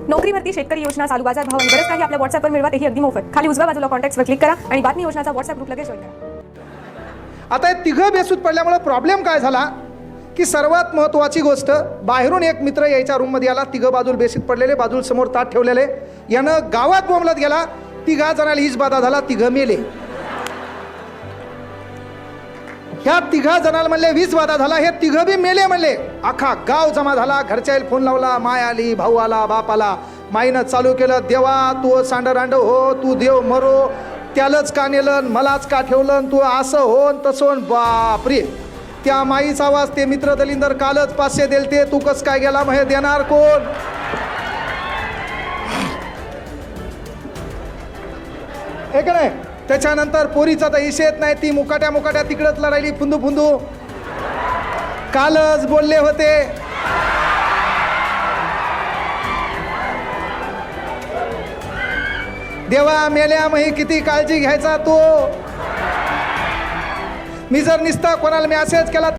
नोकरी भरती, शेतकरी योजना, चालू बाजार भाव आणि बरंच काही आपल्या व्हॉट्सअपवर मिळवा, तेही अगदी मोफत. खाली उजव्या बाजूला कॉन्टॅक्ट्सवर क्लिक करा आणि बातमी योजनाचा व्हॉट्सअप ग्रुप लगेच जॉईन करा. आता हे तिघं बेसूत पडल्यामुळे प्रॉब्लेम काय झाला की सर्वात महत्त्वाची गोष्ट, बाहेरून एक मित्र यायच्या रूममध्ये आला, तिघं बाजूला बेसीत पडलेले, बाजूला समोर ताट ठेवलेले. यानं गावात बोंबलत गेला, तिघा जणाला हीच बाधा झाला, तिघं मेले. ह्या तिघा जणाला म्हणले 20 बाधा झाला, हे तिघं बी मेले म्हणले. अख्खा गाव जमा झाला, घरच्याला फोन लावला, माय आली, भाऊ आला, बाप आला. माईनं चालू केलं, देवा तू सांडरांड हो, तू देव मरो, त्यालाच का नेलं, मलाच का ठेवलं, तू असं हो तसं हो. बापरे, त्या माईचा आवाज, ते मित्र दलिंदर कालच 500 दिलते, तू कस काय गेला, मग हे देणार कोण? हे का नाही. त्याच्यानंतर पोरीचा तर इशे येत नाही, ती मुकाट्या तिकडच लढायली, फुंदू फुंदू. कालच बोलले होते, देवा मेल्या मही किती काळजी घ्यायचा तो. मी जर निसता कोणाला मेसेज केला